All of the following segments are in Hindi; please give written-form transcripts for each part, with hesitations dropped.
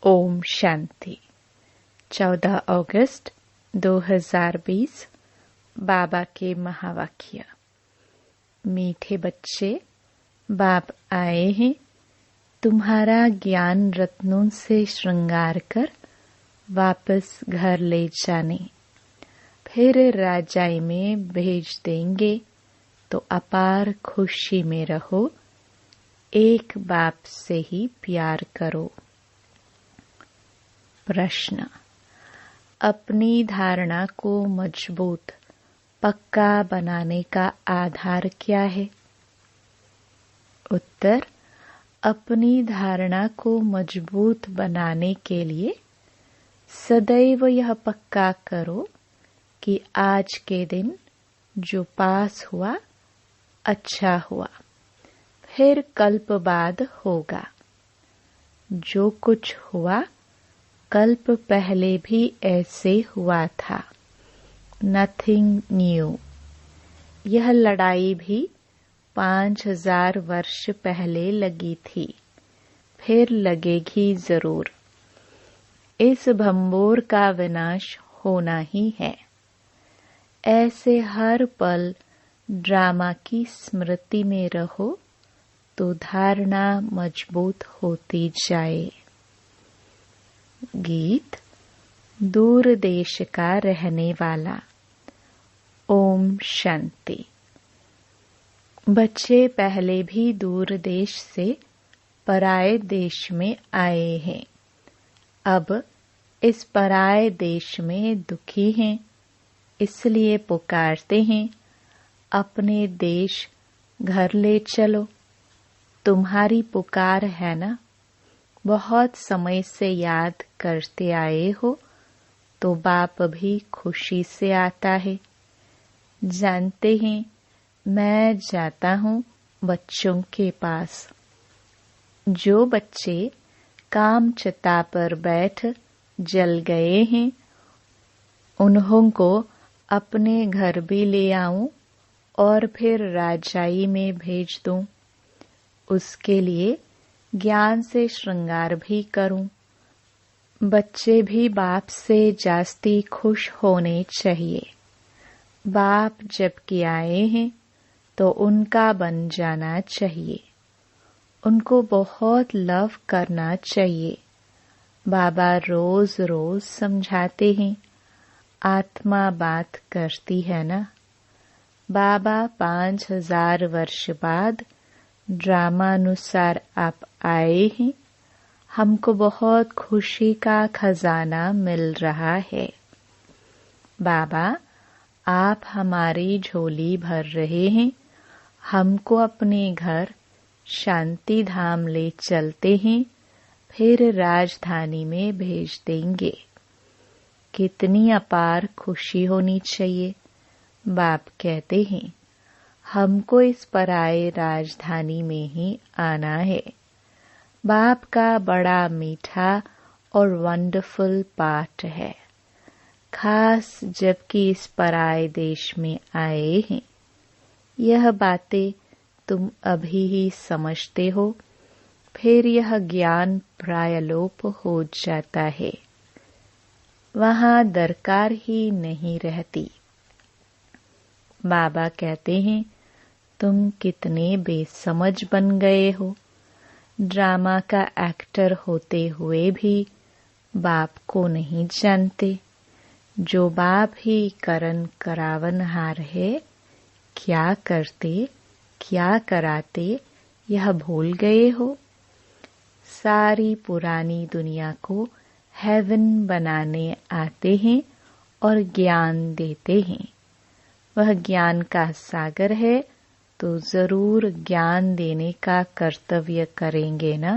ओम शांति। 14 अगस्त 2020 बाबा के महावाक्य। मीठे बच्चे, बाप आए हैं तुम्हारा ज्ञान रत्नों से श्रृंगार कर वापस घर ले जाने, फिर राजाई में भेज देंगे तो अपार खुशी में रहो, एक बाप से ही प्यार करो। प्रश्न, अपनी धारणा को मजबूत पक्का बनाने का आधार क्या है? उत्तर, अपनी धारणा को मजबूत बनाने के लिए सदैव यह पक्का करो कि आज के दिन जो पास हुआ अच्छा हुआ, फिर कल्प बाद होगा। जो कुछ हुआ कल्प पहले भी ऐसे हुआ था। Nothing new. यह लड़ाई भी 5000 वर्ष पहले लगी थी, फिर लगेगी जरूर। इस भंबोर का विनाश होना ही है। ऐसे हर पल ड्रामा की स्मृति में रहो तो धारणा मजबूत होती जाए। गीत। दूर देश का रहने वाला। ओम शांति। बच्चे पहले भी दूर देश से पराये देश में आए हैं। अब इस पराये देश में दुखी हैं, इसलिए पुकारते हैं, अपने देश घर ले चलो। तुम्हारी पुकार है ना, बहुत समय से याद करते आए हो तो बाप भी खुशी से आता है। जानते हैं मैं जाता हूँ बच्चों के पास। जो बच्चे काम चिता पर बैठ जल गए हैं, उन्हों को अपने घर भी ले आऊं और फिर राजाई में भेज दूं। उसके लिए ज्ञान से श्रृंगार भी करूं। बच्चे भी बाप से जास्ती खुश होने चाहिए। बाप जबकि आए हैं तो उनका बन जाना चाहिए। उनको बहुत लव करना चाहिए। बाबा रोज रोज समझाते हैं, आत्मा बात करती है ना। बाबा 5000 वर्ष बाद ड्रामानुसार आप आए हैं। हमको बहुत खुशी का खजाना मिल रहा है। बाबा, आप हमारी झोली भर रहे हैं। हमको अपने घर शांति धाम ले चलते हैं, फिर राजधानी में भेज देंगे। कितनी अपार खुशी होनी चाहिए। बाप कहते हैं, हमको इस पराये राजधानी में ही आना है। बाप का बड़ा मीठा और वंडरफुल पाठ है, खास जबकि इस पराये देश में आए हैं। यह बातें तुम अभी ही समझते हो, फिर यह ज्ञान प्रायलोप हो जाता है। वहाँ दरकार ही नहीं रहती। बाबा कहते हैं, तुम कितने बेसमझ बन गए हो। ड्रामा का एक्टर होते हुए भी बाप को नहीं जानते। जो बाप ही करन करावनहार है, क्या करते क्या कराते यह भूल गए हो। सारी पुरानी दुनिया को हेवन बनाने आते हैं और ज्ञान देते हैं। वह ज्ञान का सागर है तो जरूर ज्ञान देने का कर्तव्य करेंगे ना।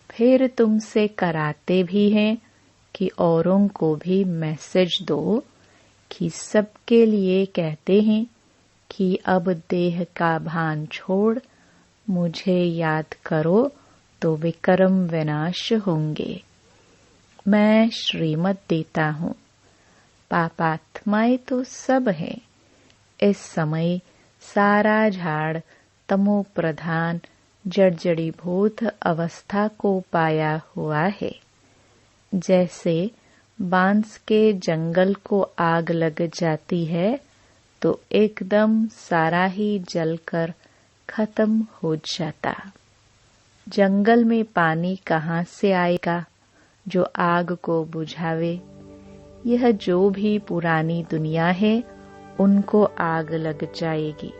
फिर तुमसे कराते भी हैं कि औरों को भी मैसेज दो कि सबके लिए कहते हैं कि अब देह का भान छोड़ मुझे याद करो तो विक्रम विनाश होंगे। मैं श्रीमत देता हूँ। पापात्माएं तो सब है। इस समय सारा झाड़ तमो प्रधान जड़जड़ीभूत अवस्था को पाया हुआ है। जैसे बांस के जंगल को आग लग जाती है तो एकदम सारा ही जलकर खत्म हो जाता। जंगल में पानी कहाँ से आएगा जो आग को बुझावे। यह जो भी पुरानी दुनिया है उनको आग लग जाएगी।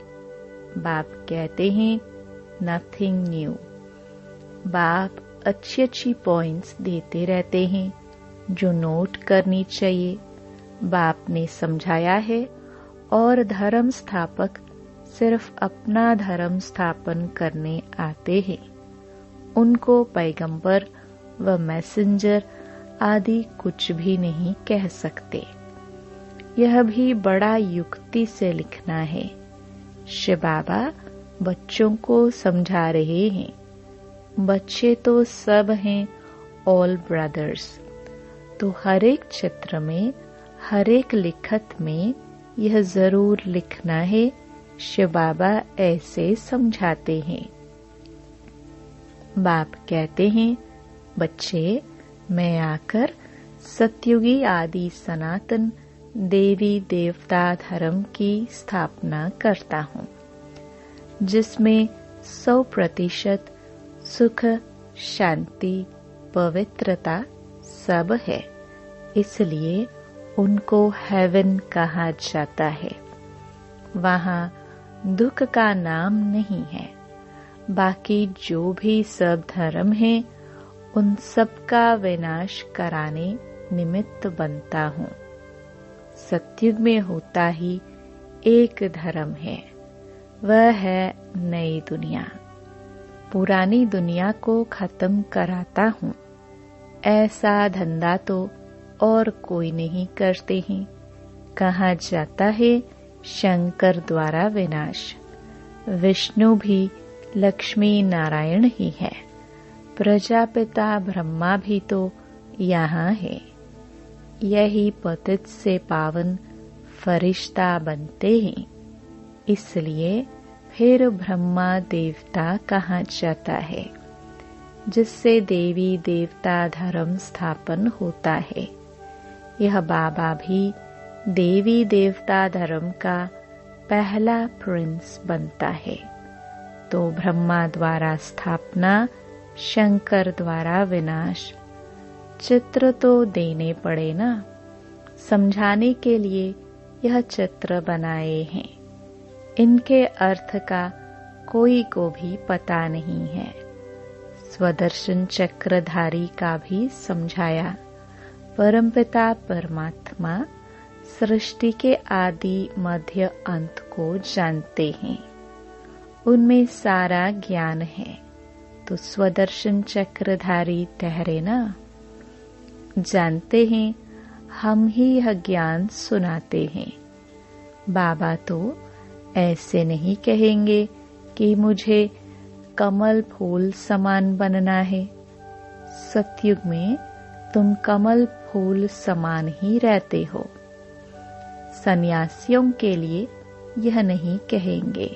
बाप कहते हैं नथिंग न्यू। बाप अच्छी अच्छी पॉइंट्स देते रहते हैं जो नोट करनी चाहिए। बाप ने समझाया है और धर्म स्थापक सिर्फ अपना धर्म स्थापन करने आते हैं। उनको पैगंबर व मैसेंजर आदि कुछ भी नहीं कह सकते। यह भी बड़ा युक्ति से लिखना है। शिव बाबा बच्चों को समझा रहे हैं। बच्चे तो सब हैं ऑल ब्रदर्स। तो हर एक चित्र में, हर एक लिखत में यह जरूर लिखना है। शिव बाबा ऐसे समझाते हैं। बाप कहते हैं बच्चे, मैं आकर सतयुगी आदि सनातन देवी देवता धर्म की स्थापना करता हूँ, जिसमें 100% सुख, शांति, पवित्रता सब है। इसलिए उनको हेवन कहा जाता है। वहाँ दुख का नाम नहीं है। बाकी जो भी सब धर्म है उन सब का विनाश कराने निमित्त बनता हूँ। सतयुग में होता ही एक धर्म है, वह है नई दुनिया। पुरानी दुनिया को खत्म कराता हूँ। ऐसा धंधा तो और कोई नहीं करते हैं। कहा जाता है शंकर द्वारा विनाश। विष्णु भी लक्ष्मी नारायण ही है। प्रजापिता ब्रह्मा भी तो यहाँ है। यही पतित से पावन फरिश्ता बनते हैं। इसलिए फिर ब्रह्मा देवता कहा जाता है, जिससे देवी देवता धर्म स्थापन होता है। यह बाबा भी देवी देवता धर्म का पहला प्रिंस बनता है। तो ब्रह्मा द्वारा स्थापना, शंकर द्वारा विनाश। चित्र तो देने पड़े ना। समझाने के लिए यह चित्र बनाए हैं। इनके अर्थ का कोई को भी पता नहीं है। स्वदर्शन चक्रधारी का भी समझाया। परमपिता परमात्मा सृष्टि के आदि मध्य अंत को जानते हैं। उनमें सारा ज्ञान है। तो स्वदर्शन चक्रधारी ठहरे ना। जानते हैं हम ही यह ज्ञान सुनाते हैं। बाबा तो ऐसे नहीं कहेंगे कि मुझे कमल फूल समान बनना है। सतयुग में तुम कमल फूल समान ही रहते हो। सन्यासियों के लिए यह नहीं कहेंगे।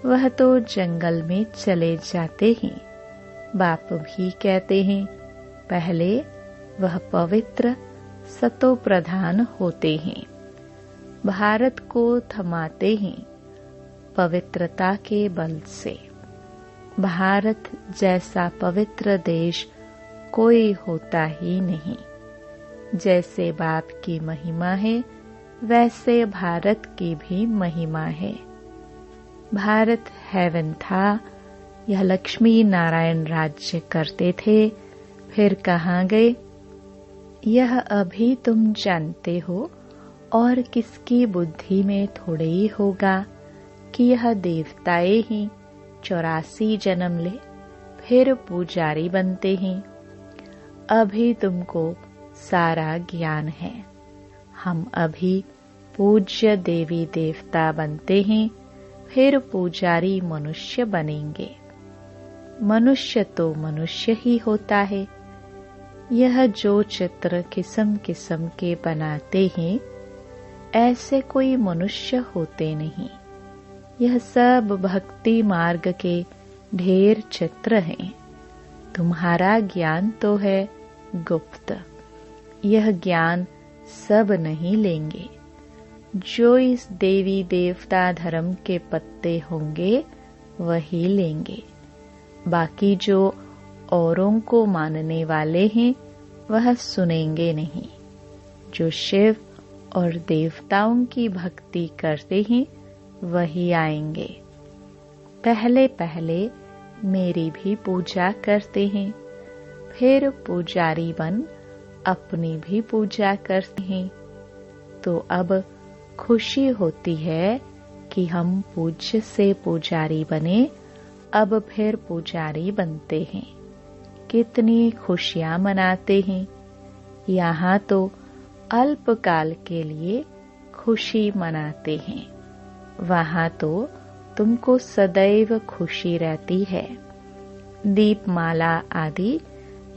वह तो जंगल में चले जाते हैं। बाप भी कहते हैं पहले वह पवित्र सतो प्रधान होते हैं। भारत को थमाते हैं पवित्रता के बल से। भारत जैसा पवित्र देश कोई होता ही नहीं। जैसे बाप की महिमा है वैसे भारत की भी महिमा है। भारत हेवन था। यह लक्ष्मी नारायण राज्य करते थे। फिर कहाँ गए? यह अभी तुम जानते हो और किसकी बुद्धि में थोड़े ही होगा कि यह देवताएं ही 84 जन्म ले फिर पुजारी बनते हैं। अभी तुमको सारा ज्ञान है। हम अभी पूज्य देवी देवता बनते हैं, फिर पुजारी मनुष्य बनेंगे। मनुष्य तो मनुष्य ही होता है। यह जो चित्र किस्म किस्म के बनाते हैं, ऐसे कोई मनुष्य होते नहीं। यह सब भक्ति मार्ग के ढेर चित्र हैं। तुम्हारा ज्ञान तो है गुप्त, यह ज्ञान सब नहीं लेंगे। जो इस देवी देवता धर्म के पत्ते होंगे वही लेंगे। बाकी जो औरों को मानने वाले हैं वह सुनेंगे नहीं। जो शिव और देवताओं की भक्ति करते हैं वही आएंगे। पहले पहले मेरी भी पूजा करते हैं, फिर पुजारी बन अपनी भी पूजा करते हैं। तो अब खुशी होती है कि हम पूज्य से पुजारी बने, अब फिर पुजारी बनते हैं। कितनी खुशियां मनाते हैं। यहाँ तो अल्पकाल के लिए खुशी मनाते हैं, वहाँ तो तुमको सदैव खुशी रहती है। दीपमाला आदि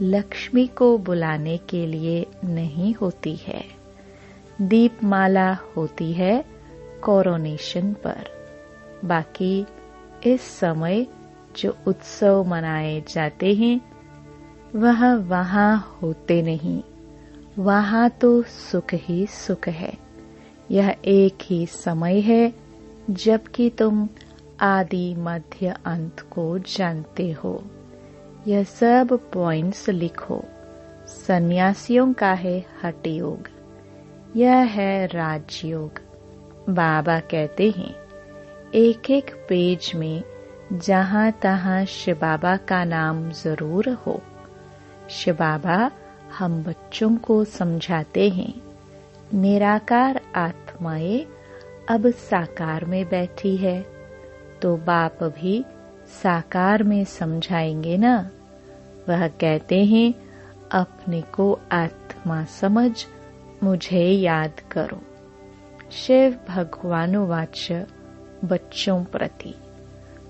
लक्ष्मी को बुलाने के लिए नहीं होती है। दीपमाला होती है कोरोनेशन पर। बाकी इस समय जो उत्सव मनाए जाते हैं वह वहाँ होते नहीं। वहाँ तो सुख ही सुख है। यह एक ही समय है जबकि तुम आदि मध्य अंत को जानते हो। यह सब पॉइंट्स लिखो। सन्यासियों का है हठ योग, यह है राजयोग। बाबा कहते हैं एक एक पेज में जहाँ तहाँ शिव बाबा का नाम जरूर हो। शिव बाबा हम बच्चों को समझाते हैं निराकार आत्माएं अब साकार में बैठी है, तो बाप भी साकार में समझाएंगे ना। वह कहते हैं अपने को आत्मा समझ मुझे याद करो। शिव भगवानुवाच बच्चों प्रति।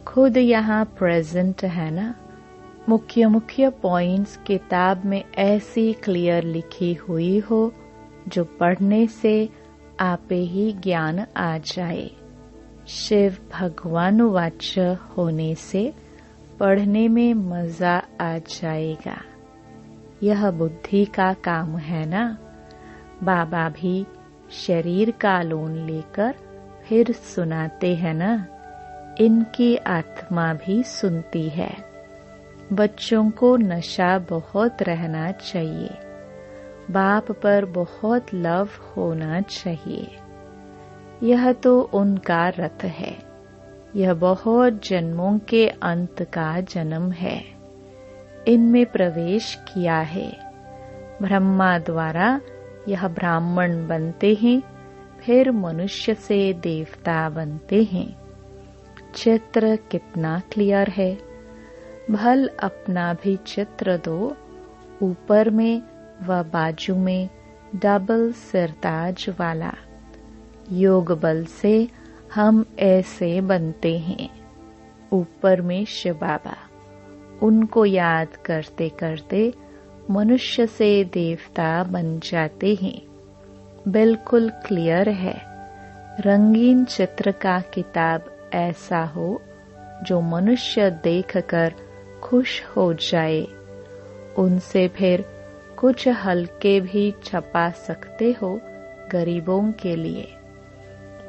खुद यहाँ प्रेजेंट है ना। मुख्य मुख्य पॉइंट्स किताब में ऐसी क्लियर लिखी हुई हो जो पढ़ने से आपे ही ज्ञान आ जाए। शिव भगवानुवाच होने से पढ़ने में मजा आ जाएगा। यह बुद्धि का काम है ना। बाबा भी शरीर का लोन लेकर फिर सुनाते हैं ना। इनकी आत्मा भी सुनती है। बच्चों को नशा बहुत रहना चाहिए। बाप पर बहुत लव होना चाहिए। यह तो उनका रथ है। यह बहुत जन्मों के अंत का जन्म है। इनमें प्रवेश किया है। ब्रह्मा द्वारा यह ब्राह्मण बनते हैं, फिर मनुष्य से देवता बनते हैं। चित्र कितना क्लियर है। भल अपना भी चित्र दो। ऊपर में व बाजू में डबल सिरताज वाला। योग बल से हम ऐसे बनते हैं। ऊपर में शिव बाबा, उनको याद करते करते मनुष्य से देवता बन जाते हैं। बिल्कुल क्लियर है। रंगीन चित्र का किताब ऐसा हो जो मनुष्य देखकर खुश हो जाए। उनसे फिर कुछ हल्के भी छपा सकते हो गरीबों के लिए।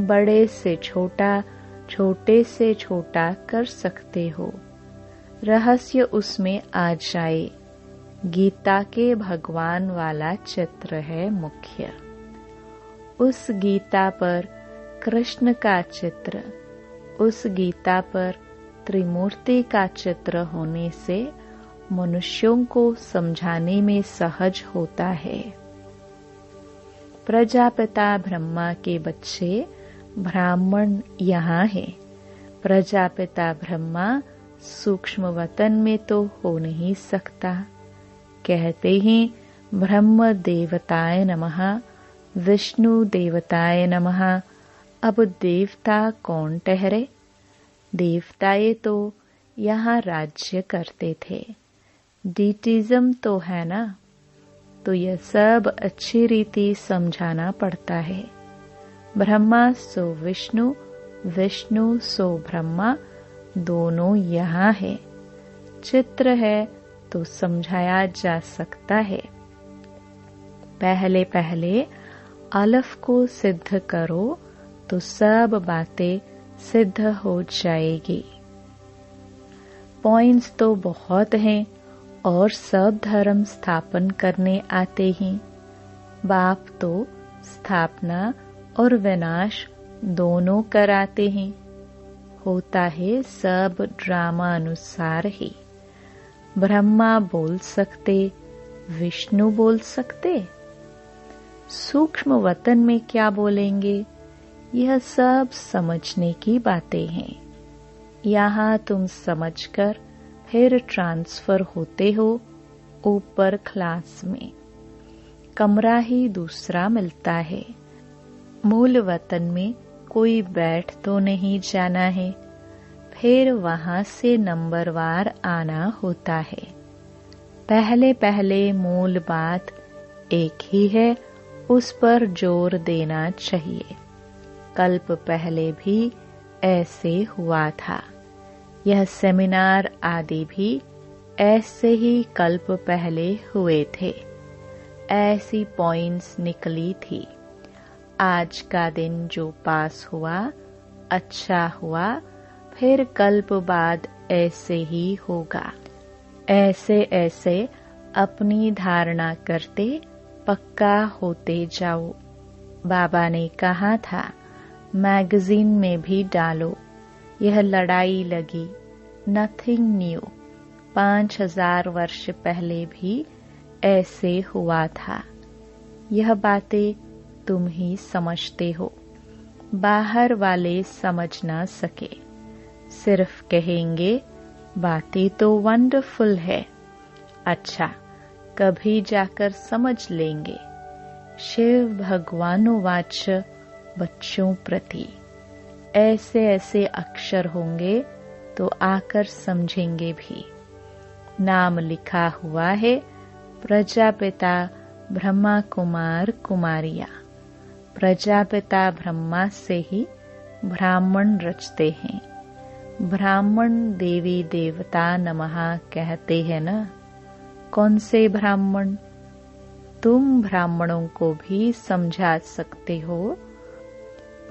बड़े से छोटा, छोटे से छोटा कर सकते हो। रहस्य उसमें आ जाए। गीता के भगवान वाला चित्र है मुख्य। उस गीता पर कृष्ण का चित्र, उस गीता पर त्रिमूर्ति का चित्र होने से मनुष्यों को समझाने में सहज होता है। प्रजापिता ब्रह्मा के बच्चे ब्राह्मण यहाँ है। प्रजापिता ब्रह्मा सूक्ष्म वतन में तो हो नहीं सकता। कहते हैं ब्रह्म देवताय नमः, विष्णु देवताय नमः। अब देवता कौन ठहरे? देवताए तो यहाँ राज्य करते थे। डीटिज्म तो है ना। तो यह सब अच्छी रीति समझाना पड़ता है। ब्रह्मा सो विष्णु, विष्णु सो ब्रह्मा, दोनों यहाँ है। चित्र है तो समझाया जा सकता है। पहले पहले अलफ को सिद्ध करो तो सब बातें सिद्ध हो जाएगी। पॉइंट्स तो बहुत हैं और सब धर्म स्थापन करने आते हैं। बाप तो स्थापना और विनाश दोनों कराते हैं। होता है सब ड्रामा अनुसार ही। ब्रह्मा बोल सकते, विष्णु बोल सकते, सूक्ष्म वतन में क्या बोलेंगे, यह सब समझने की बातें हैं। यहाँ तुम समझकर फिर ट्रांसफर होते हो ऊपर क्लास में। कमरा ही दूसरा मिलता है। मूल वतन में कोई बैठ तो नहीं जाना है, फिर वहां से नंबरवार आना होता है। पहले पहले मूल बात एक ही है, उस पर जोर देना चाहिए। कल्प पहले भी ऐसे हुआ था। यह सेमिनार आदि भी ऐसे ही कल्प पहले हुए थे। ऐसी पॉइंट्स निकली थी। आज का दिन जो पास हुआ अच्छा हुआ, फिर कल्प बाद ऐसे ही होगा। ऐसे ऐसे अपनी धारणा करते पक्का होते जाओ। बाबा ने कहा था मैगजीन में भी डालो, यह लड़ाई लगी, नथिंग न्यू। 5000 वर्ष पहले भी ऐसे हुआ था। यह बातें तुम ही समझते हो, बाहर वाले समझ ना सके। सिर्फ कहेंगे बातें तो वंडरफुल है। अच्छा, कभी जाकर समझ लेंगे। शिव भगवानुवाच बच्चों प्रति ऐसे ऐसे अक्षर होंगे तो आकर समझेंगे भी। नाम लिखा हुआ है प्रजापिता ब्रह्मा कुमार कुमारिया। प्रजापिता ब्रह्मा से ही ब्राह्मण रचते हैं। ब्राह्मण देवी देवता नमः कहते हैं ना। कौन से ब्राह्मण? तुम ब्राह्मणों को भी समझा सकते हो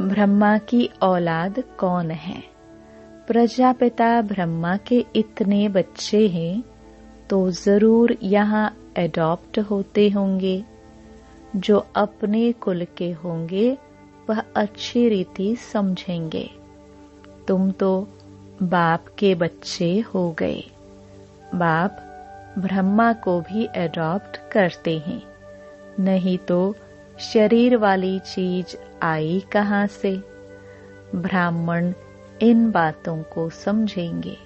ब्रह्मा की औलाद कौन है। प्रजापिता ब्रह्मा के इतने बच्चे हैं तो जरूर यहाँ एडॉप्ट होते होंगे। जो अपने कुल के होंगे वह अच्छी रीति समझेंगे। तुम तो बाप के बच्चे हो गए। बाप ब्रह्मा को भी एडॉप्ट करते हैं, नहीं तो शरीर वाली चीज आई कहाँ से। ब्राह्मण इन बातों को समझेंगे,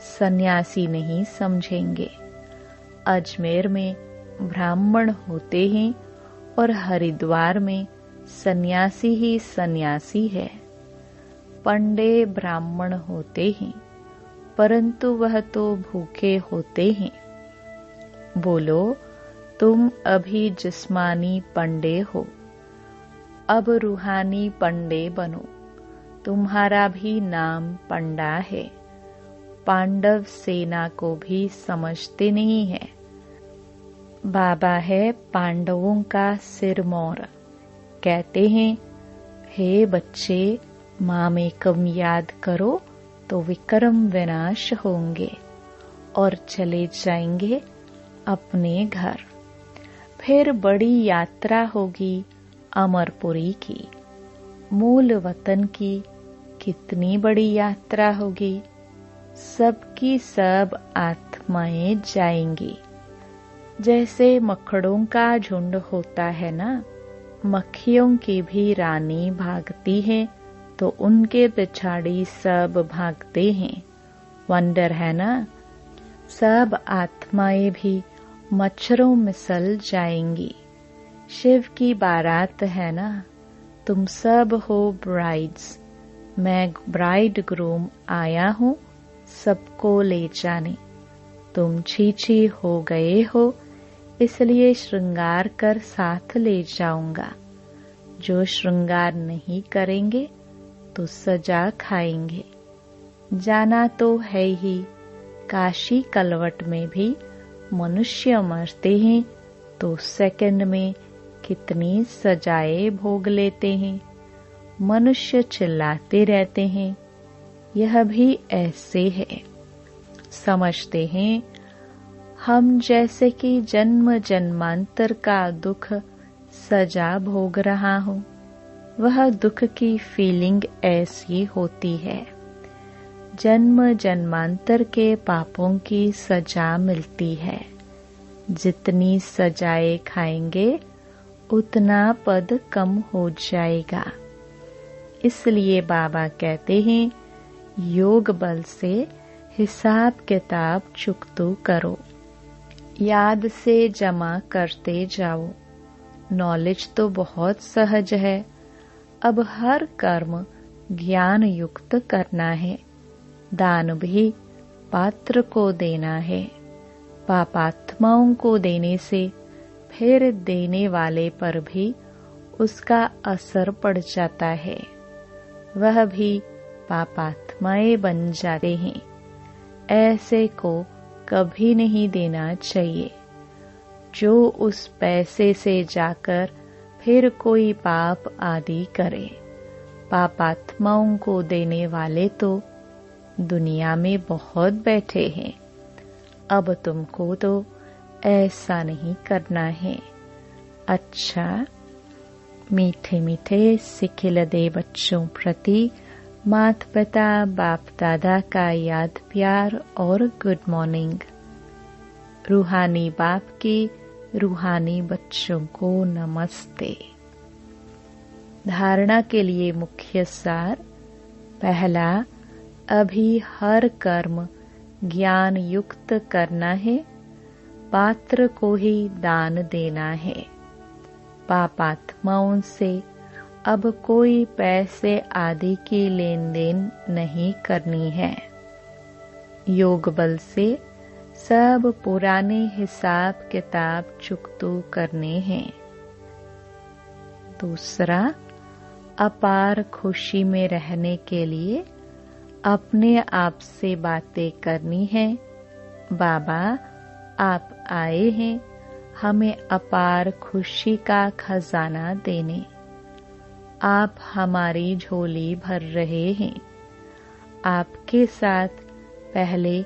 सन्यासी नहीं समझेंगे। अजमेर में ब्राह्मण होते हैं और हरिद्वार में सन्यासी ही सन्यासी है। पंडे ब्राह्मण होते हैं, परंतु वह तो भूखे होते हैं। बोलो, तुम अभी जिस्मानी पंडे हो, अब रूहानी पंडे बनो। तुम्हारा भी नाम पंडा है। पांडव सेना को भी समझते नहीं है। बाबा है पांडवों का सिरमौर। कहते हैं, हे बच्चे, मामेकम याद करो तो विक्रम विनाश होंगे और चले जाएंगे अपने घर। फिर बड़ी यात्रा होगी अमरपुरी की। मूल वतन की कितनी बड़ी यात्रा होगी। सबकी सब आत्माएं जाएंगी। जैसे मकड़ों का झुंड होता है ना, मक्खियों की भी रानी भागती है तो उनके पिछाड़ी सब भागते हैं। वंडर है ना। सब आत्माएं भी मच्छरों में सल जाएंगी। शिव की बारात है ना। तुम सब हो ब्राइड्स। मैं ब्राइड ग्रूम आया हूँ सबको ले जाने। तुम छीछी हो गए हो, इसलिए श्रृंगार कर साथ ले जाऊंगा। जो श्रृंगार नहीं करेंगे तो सजा खाएंगे। जाना तो है ही, काशी कलवट में भी मनुष्य मरते हैं तो सेकंड में कितनी सजाएं भोग लेते हैं। मनुष्य चिल्लाते रहते हैं, यह भी ऐसे है। समझते हैं हम जैसे कि जन्म जन्मांतर का दुख सजा भोग रहा हूँ। वह दुख की फीलिंग ऐसी होती है। जन्म जन्मांतर के पापों की सजा मिलती है। जितनी सजाएं खाएंगे उतना पद कम हो जाएगा। इसलिए बाबा कहते हैं योग बल से हिसाब किताब चुकतो करो, याद से जमा करते जाओ। नॉलेज तो बहुत सहज है, अब हर कर्म ज्ञान युक्त करना है। दान भी पात्र को देना है। पापात्माओं को देने से फिर देने वाले पर भी उसका असर पड़ जाता है। वह भी पापात्माएं बन जाते हैं। ऐसे को कभी नहीं देना चाहिए। जो उस पैसे से जाकर फिर कोई पाप आदि करे। पापात्माओं को देने वाले तो दुनिया में बहुत बैठे हैं। अब तुमको तो ऐसा नहीं करना है। अच्छा, मीठे मीठे सिखिल दे बच्चों प्रति माता पिता बाप दादा का याद प्यार और गुड मॉर्निंग। रूहानी बाप की रूहानी बच्चों को नमस्ते। धारणा के लिए मुख्य सार। पहला, अभी हर कर्म ज्ञान युक्त करना है। पात्र को ही दान देना है। पापात्माओं से अब कोई पैसे आदि की लेन देन नहीं करनी है। योग बल से सब पुराने हिसाब किताब चुकतो करने हैं। दूसरा, अपार खुशी में रहने के लिए अपने आप से बातें करनी है। बाबा आप आए हैं हमें अपार खुशी का खजाना देने। आप हमारी झोली भर रहे हैं। आपके साथ पहले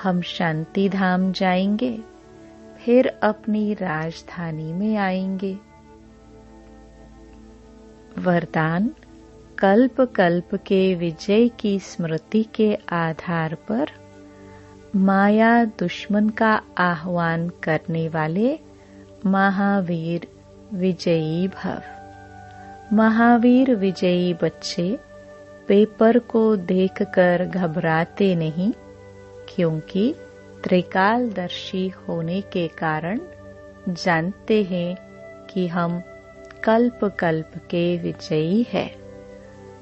हम शांति धाम जाएंगे, फिर अपनी राजधानी में आएंगे। वरदान, कल्प कल्प के विजय की स्मृति के आधार पर माया दुश्मन का आह्वान करने वाले महावीर विजयी भव। महावीर विजयी बच्चे पेपर को देखकर घबराते नहीं, क्योंकि त्रिकालदर्शी होने के कारण जानते हैं कि हम कल्प कल्प के विजयी हैं।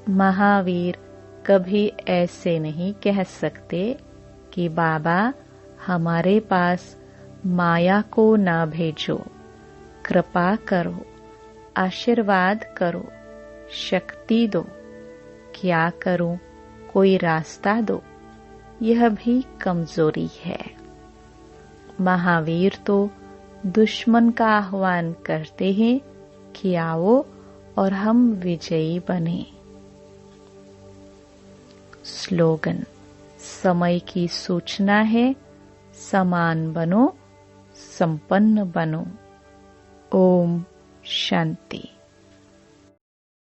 महावीर कभी ऐसे नहीं कह सकते कि बाबा हमारे पास माया को ना भेजो, कृपा करो, आशीर्वाद करो, शक्ति दो। क्या करूं, कोई रास्ता दो। यह भी कमजोरी है। महावीर तो दुश्मन का आह्वान करते हैं कि आओ और हम विजयी बने। स्लोगन, समय की सूचना है, समान बनो, संपन्न बनो। ओम शांति।